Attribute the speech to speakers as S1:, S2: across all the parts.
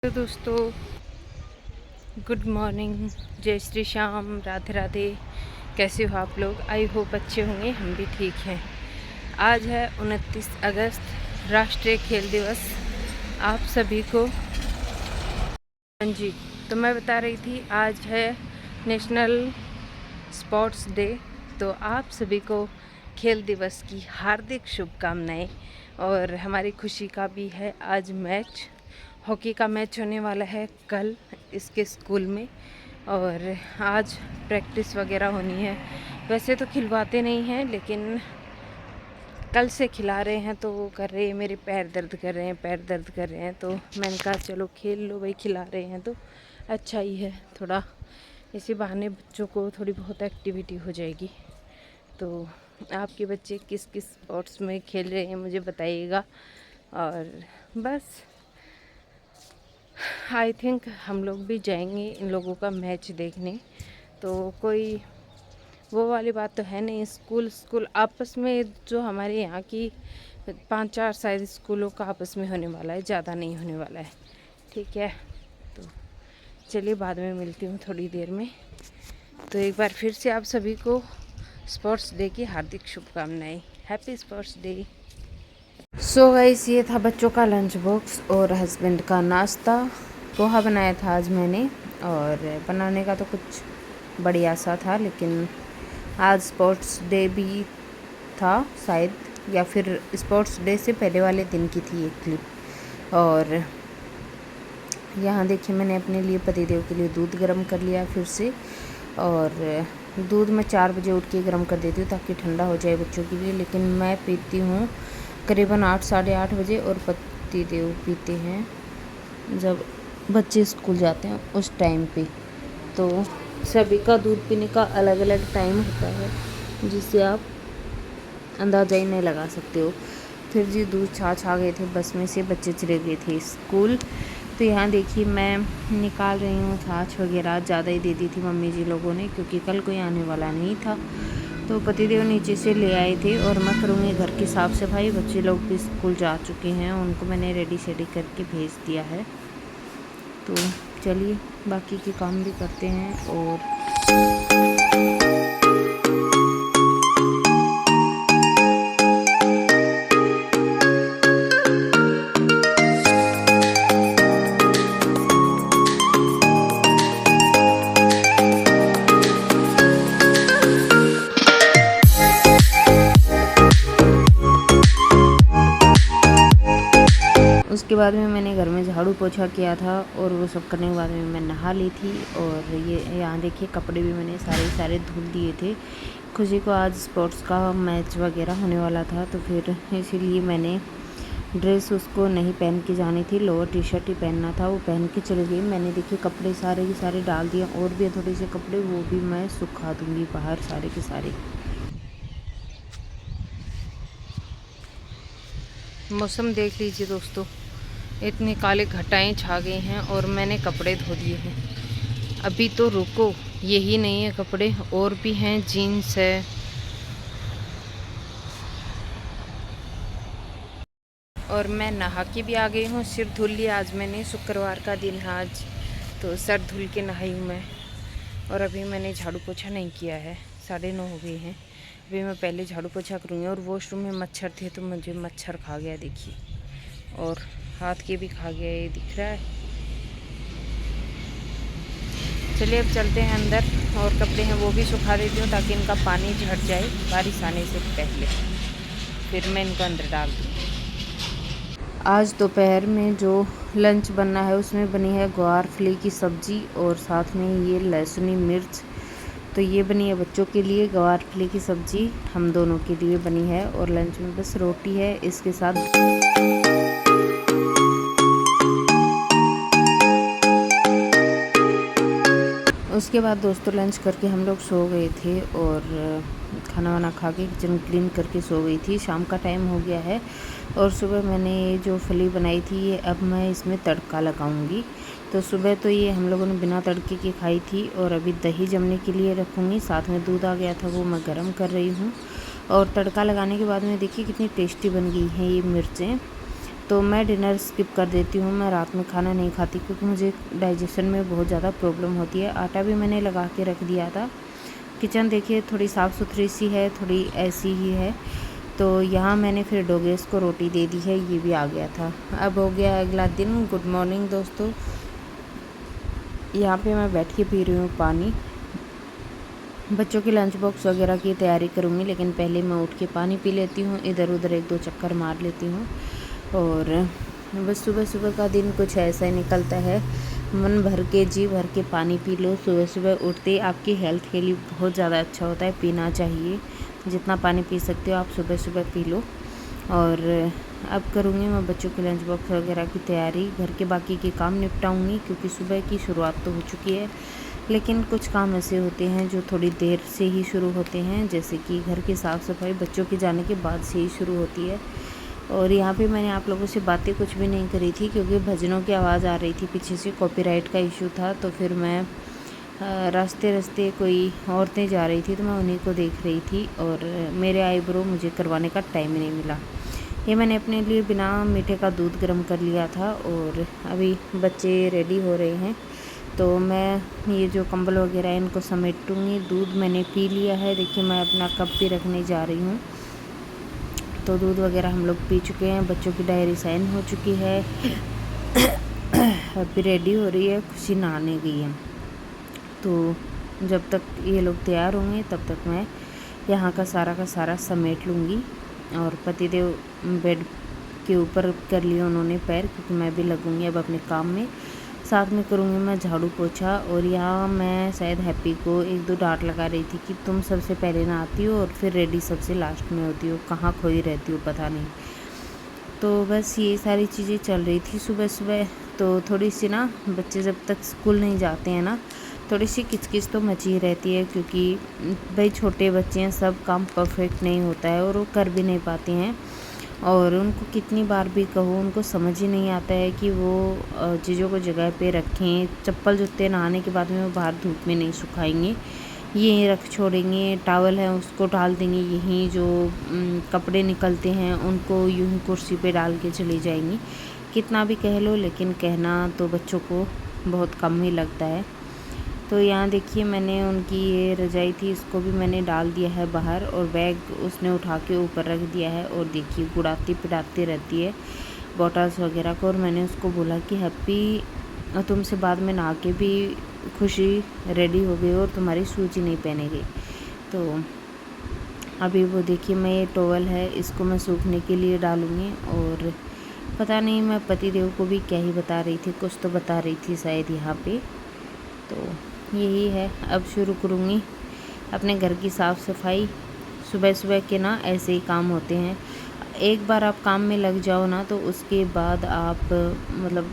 S1: तो दोस्तों, good morning, जय श्री श्याम, राधे राधे। कैसे हो आप लोग? आई होप अच्छे होंगे। हम भी ठीक हैं। आज है 29 अगस्त, राष्ट्रीय खेल दिवस। आप सभी को हाँ जी। तो मैं बता रही थी आज है नेशनल स्पोर्ट्स डे। तो आप सभी को खेल दिवस की हार्दिक शुभकामनाएं। और हमारी खुशी का भी है आज मैच, हॉकी का मैच होने वाला है कल इसके स्कूल में। और आज प्रैक्टिस वगैरह होनी है। वैसे तो खिलवाते नहीं हैं, लेकिन कल से खिला रहे हैं तो वो कर रहे हैं, मेरे पैर दर्द कर रहे हैं, पैर दर्द कर रहे हैं। तो मैंने कहा चलो खेल लो भाई, खिला रहे हैं तो अच्छा ही है। थोड़ा इसी बहाने बच्चों को थोड़ी बहुत एक्टिविटी हो जाएगी। तो आपके बच्चे किस किस स्पोर्ट्स में खेल रहे हैं मुझे बताइएगा। और बस आई थिंक हम लोग भी जाएंगे इन लोगों का मैच देखने। तो कोई वो वाली बात तो है नहीं। स्कूल आपस में, जो हमारे यहाँ की 5-4 शायद स्कूलों का आपस में होने वाला है, ज़्यादा नहीं होने वाला है। ठीक है, तो चलिए बाद में मिलती हूँ थोड़ी देर में। तो एक बार फिर से आप सभी को स्पोर्ट्स डे की हार्दिक शुभकामनाएं। Happy sports day. So guys, ये था बच्चों का लंच बॉक्स और हस्बैंड का नाश्ता। पोहा बनाया था आज मैंने, और बनाने का तो कुछ बढ़िया सा था, लेकिन आज स्पोर्ट्स डे भी था शायद, या फिर स्पोर्ट्स डे से पहले वाले दिन की थी एक क्लिप। और यहाँ देखिए, मैंने अपने लिए पतिदेव के लिए दूध गर्म कर लिया फिर से। और दूध मैं 4 बजे उठ के गर्म कर देती हूँ ताकि ठंडा हो जाए बच्चों के लिए, लेकिन मैं पीती हूँ करीबन 8 साढ़े 8 बजे, और पतिदेव पीते हैं जब बच्चे स्कूल जाते हैं उस टाइम पे। तो सभी का दूध पीने का अलग अलग टाइम होता है, जिससे आप अंदाज़ा ही नहीं लगा सकते हो। फिर जी दूध छाछ आ गए थे बस में से, बच्चे चले गए थे स्कूल। तो यहाँ देखिए, मैं निकाल रही हूँ छाछ वगैरह। ज़्यादा ही दे दी थी मम्मी जी लोगों ने, क्योंकि कल कोई आने वाला नहीं था। तो पतिदेव नीचे से ले आए थे, और मैं करूँगी घर की साफ़ सफाई। बच्चे लोग भी स्कूल जा चुके हैं, उनको मैंने रेडी शेडी करके भेज दिया है। तो चलिए बाकी के काम भी करते हैं। और उसके बाद में मैंने घर में झाड़ू पोछा किया था, और वो सब करने के बाद में मैं नहा ली थी। और ये यहाँ देखिए, कपड़े भी मैंने सारे धुल दिए थे। खुशी को आज स्पोर्ट्स का मैच वगैरह होने वाला था, तो फिर इसीलिए मैंने ड्रेस उसको नहीं पहन के जानी थी, लोअर टी शर्ट ही पहनना था, वो पहन के चली गई। मैंने देखिए कपड़े सारे के सारे डाल दिए, और भी थोड़े से कपड़े वो भी मैं सुखा दूँगी बाहर सारे के सारे। मौसम देख लीजिए दोस्तों, इतनी काले घटाएं छा गई हैं, और मैंने कपड़े धो दिए हैं। अभी तो रुको, यही नहीं है कपड़े, और भी हैं, जीन्स है। और मैं नहा के भी आ गई हूँ, सिर धुल लिया आज मैंने, शुक्रवार का दिन है आज, तो सर धुल के नहाई हूँ मैं। और अभी मैंने झाड़ू पोछा नहीं किया है, 9:30 हो गए हैं। अभी मैं पहले झाड़ू पोछा करूँगी। और वॉशरूम में मच्छर थे, तो मुझे मच्छर खा गया देखिए, और हाथ के भी खा गया, ये दिख रहा है। चलिए अब चलते हैं अंदर, और कपड़े हैं वो भी सुखा देती हूँ ताकि इनका पानी झड़ जाए बारिश आने से पहले, फिर मैं इनको अंदर डाल दूँ। आज दोपहर में जो लंच बनना है उसमें बनी है ग्वारफली की सब्ज़ी, और साथ में ये लहसुनी मिर्च। तो ये बनी है बच्चों के लिए ग्वारफली की सब्ज़ी, हम दोनों के लिए बनी है। और लंच में बस रोटी है इसके साथ। उसके बाद दोस्तों लंच करके हम लोग सो गए थे, और खाना वाना खा के किचन क्लीन करके सो गई थी। शाम का टाइम हो गया है, और सुबह मैंने ये जो फली बनाई थी, ये अब मैं इसमें तड़का लगाऊंगी। तो सुबह तो ये हम लोगों ने बिना तड़के की खाई थी, और अभी दही जमने के लिए रखूँगी। साथ में दूध आ गया था, वो मैं गर्म कर रही हूँ। और तड़का लगाने के बाद में देखिए कितनी टेस्टी बन गई हैं ये मिर्चें। तो मैं डिनर स्किप कर देती हूँ। मैं रात में खाना नहीं खाती क्योंकि मुझे डाइजेशन में बहुत ज़्यादा प्रॉब्लम होती है। आटा भी मैंने लगा के रख दिया था। किचन देखिए थोड़ी साफ़ सुथरी सी है, थोड़ी ऐसी ही है। तो यहाँ मैंने फिर डोगेस को रोटी दे दी है, ये भी आ गया था। अब हो गया अगला दिन। गुड मॉर्निंग दोस्तों। यहाँ पे मैं बैठ के पी रही हूँ पानी। बच्चों के लंच बॉक्स वगैरह की तैयारी करूँगी, लेकिन पहले मैं उठ के पानी पी लेती हूँ, इधर उधर 1-2 चक्कर मार लेती हूँ। और बस सुबह सुबह का दिन कुछ ऐसा ही निकलता है। मन भर के, जी भर के पानी पी लो। सुबह सुबह उठते ही आपकी हेल्थ के लिए बहुत ज़्यादा अच्छा होता है, पीना चाहिए। जितना पानी पी सकते हो आप सुबह सुबह पी लो। और अब करूँगी मैं बच्चों के लंच बॉक्स वगैरह की तैयारी। घर के बाकी के काम निपटाऊँगी क्योंकि सुबह की शुरुआत तो हो चुकी है, लेकिन कुछ काम ऐसे होते हैं जो थोड़ी देर से ही शुरू होते हैं, जैसे कि घर की साफ़ सफाई बच्चों के जाने के बाद से ही शुरू होती है। और यहाँ पे मैंने आप लोगों से बातें कुछ भी नहीं करी थी क्योंकि भजनों की आवाज़ आ रही थी पीछे से, कॉपीराइट का इशू था। तो फिर मैं रास्ते रास्ते कोई औरतें जा रही थी तो मैं उन्हीं को देख रही थी, और मेरे आईब्रो मुझे करवाने का टाइम ही नहीं मिला। ये मैंने अपने लिए बिना मीठे का दूध गर्म कर लिया था। और अभी बच्चे रेडी हो रहे हैं तो मैं ये जो कंबल वगैरह है इनको समेटूँगी। दूध मैंने पी लिया है। देखिए मैं अपना कप भी रखने जा रही हूँ। तो दूध वगैरह हम लोग पी चुके हैं। बच्चों की डायरी साइन हो चुकी है। अभी रेडी हो रही है, खुशी नहाने गई है। तो जब तक ये लोग तैयार होंगे तब तक मैं यहाँ का सारा समेट लूँगी। और पतिदेव बेड के ऊपर कर लिए उन्होंने पैर, क्योंकि मैं भी लगूँगी अब अपने काम में। साथ में करूँगी मैं झाड़ू पोछा। और यहाँ मैं शायद हैप्पी को 1-2 डांट लगा रही थी कि तुम सबसे पहले ना आती हो और फिर रेडी सबसे लास्ट में होती हो, कहाँ खोई रहती हो पता नहीं। तो बस ये सारी चीज़ें चल रही थी सुबह सुबह। तो थोड़ी सी ना, बच्चे जब तक स्कूल नहीं जाते हैं ना, थोड़ी सी किचकिच तो मची ही रहती है, क्योंकि भाई छोटे बच्चे हैं, सब काम परफेक्ट नहीं होता है और वो कर भी नहीं पाते हैं। और उनको कितनी बार भी कहो, उनको समझ ही नहीं आता है कि वो चीज़ों को जगह पे रखें। चप्पल जूते नहाने के बाद में वो बाहर धूप में नहीं सुखाएंगे, यहीं रख छोड़ेंगे। टॉवल है उसको डाल देंगे यहीं, जो कपड़े निकलते हैं उनको यूं ही कुर्सी पे डाल के चली जाएंगी। कितना भी कह लो, लेकिन कहना तो बच्चों को बहुत कम ही लगता है। तो यहाँ देखिए मैंने उनकी ये रजाई थी, इसको भी मैंने डाल दिया है बाहर, और बैग उसने उठा के ऊपर रख दिया है। और देखिए गुड़ाती पिटाती रहती है बॉटल्स वगैरह को। और मैंने उसको बोला कि हैप्पी, तुमसे बाद में नहा के भी खुशी रेडी हो गई और तुम्हारी शूज ही नहीं पहने गई। तो अभी वो देखिए, मैं ये टॉवल है इसको मैं सूखने के लिए डालूँगी। और पता नहीं मैं पतिदेव को भी क्या ही बता रही थी, कुछ तो बता रही थी शायद यहाँ पे। तो यही है, अब शुरू करूँगी अपने घर की साफ़ सफाई। सुबह सुबह के ना ऐसे ही काम होते हैं। एक बार आप काम में लग जाओ ना, तो उसके बाद आप मतलब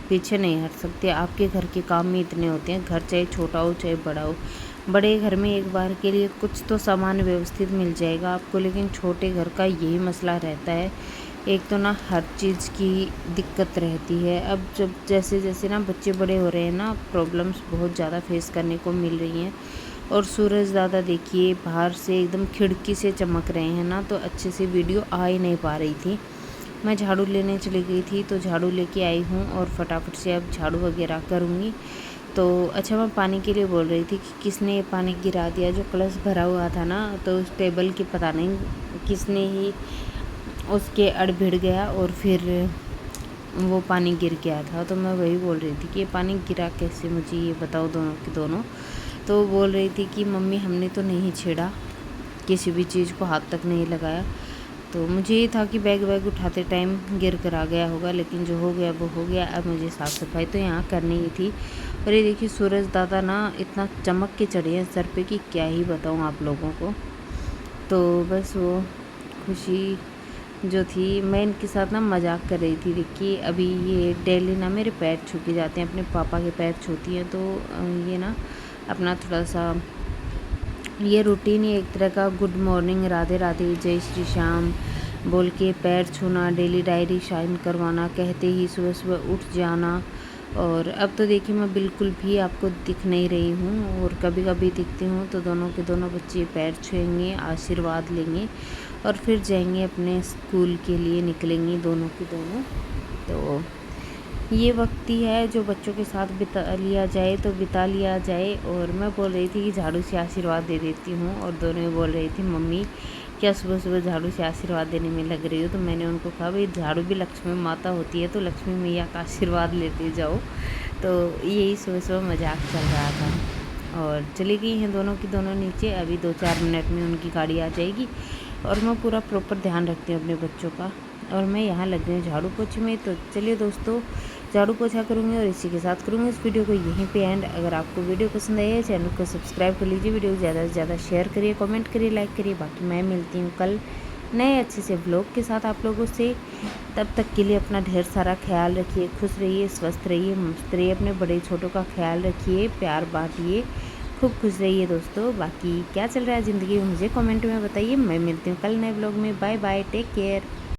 S1: पीछे नहीं हट सकते। आपके घर के काम ही इतने होते हैं, घर चाहे छोटा हो चाहे बड़ा हो। बड़े घर में एक बार के लिए कुछ तो सामान व्यवस्थित मिल जाएगा आपको, लेकिन छोटे घर का यही मसला रहता है। एक तो ना हर चीज़ की दिक्कत रहती है। अब जब जैसे जैसे ना बच्चे बड़े हो रहे हैं ना, प्रॉब्लम्स बहुत ज़्यादा फेस करने को मिल रही हैं। और सूरज दादा देखिए बाहर से एकदम खिड़की से चमक रहे हैं ना, तो अच्छे से वीडियो आ ही नहीं पा रही थी। मैं झाड़ू लेने चली गई थी तो झाड़ू लेके आई हूँ और फटाफट से अब झाड़ू वगैरह करूँगी। तो अच्छा, मैं पानी के लिए बोल रही थी कि किसने ये पानी गिरा दिया, जो कलश भरा हुआ था ना, तो उस टेबल की पता नहीं किसने ही उसके अड़ भिड़ गया और फिर वो पानी गिर गया था। तो मैं वही बोल रही थी कि ये पानी गिरा कैसे, मुझे ये बताओ दोनों के दोनों। तो बोल रही थी कि मम्मी हमने तो नहीं छेड़ा, किसी भी चीज़ को हाथ तक नहीं लगाया। तो मुझे ये था कि बैग वैग उठाते टाइम गिर कर आ गया होगा, लेकिन जो हो गया वो हो गया। अब मुझे साफ़ सफाई तो यहाँ करनी ही थी। और ये देखिए सूरज दादा ना इतना चमक के चढ़े हैं सर पे कि क्या ही बताऊँ आप लोगों को। तो बस वो खुशी जो थी, मैं इनके साथ ना मजाक कर रही थी। देखिए अभी ये डेली ना मेरे पैर छू के जाते हैं, अपने पापा के पैर छूती हैं। तो ये ना अपना थोड़ा सा ये रूटीन ही एक तरह का गुड मॉर्निंग, राधे राधे, जय श्री श्याम बोल के पैर छूना, डेली डायरी साइन करवाना, कहते ही सुबह सुबह उठ जाना। और अब तो देखिए मैं बिल्कुल भी आपको दिख नहीं रही हूँ, और कभी कभी दिखती हूँ तो दोनों के दोनों बच्चे पैर छुएंगे, आशीर्वाद लेंगे। और फिर जाएंगे अपने स्कूल के लिए, निकलेंगी दोनों की दोनों। तो ये वक्त ही है जो बच्चों के साथ बिता लिया जाए तो बिता लिया जाए। और मैं बोल रही थी कि झाड़ू से आशीर्वाद दे देती हूँ, और दोनों ही बोल रही थी मम्मी क्या सुबह सुबह झाड़ू से आशीर्वाद देने में लग रही हो। तो मैंने उनको कहा भाई झाड़ू भी लक्ष्मी माता होती है, तो लक्ष्मी मैया का आशीर्वाद लेते जाओ। तो यही सुबह सुबह मजाक चल रहा था। और चली गई हैं दोनों की दोनों नीचे, अभी 2-4 मिनट में उनकी गाड़ी आ जाएगी। और मैं पूरा प्रॉपर ध्यान रखती हूँ अपने बच्चों का, और मैं यहाँ लग गई हूँ झाड़ू पोछे में। तो चलिए दोस्तों, झाड़ू पोछा करूँगी और इसी के साथ करूँगी इस वीडियो को यहीं पे एंड। अगर आपको वीडियो पसंद आई है चैनल को सब्सक्राइब कर लीजिए, वीडियो को ज़्यादा से ज़्यादा शेयर करिए, कमेंट करिए, लाइक करिए। बाकी मैं मिलती हूँ कल नए अच्छे से व्लॉग के साथ आप लोगों से। तब तक के लिए अपना ढेर सारा ख्याल रखिए, खुश रहिए, स्वस्थ रहिए, मस्त रहिए, अपने बड़े छोटों का ख्याल रखिए, प्यार बांटिए, खूब खुश रहिए दोस्तों। बाकी क्या चल रहा है ज़िंदगी में मुझे कमेंट में बताइए। मैं मिलती हूँ कल नए व्लॉग में। Bye bye, take care.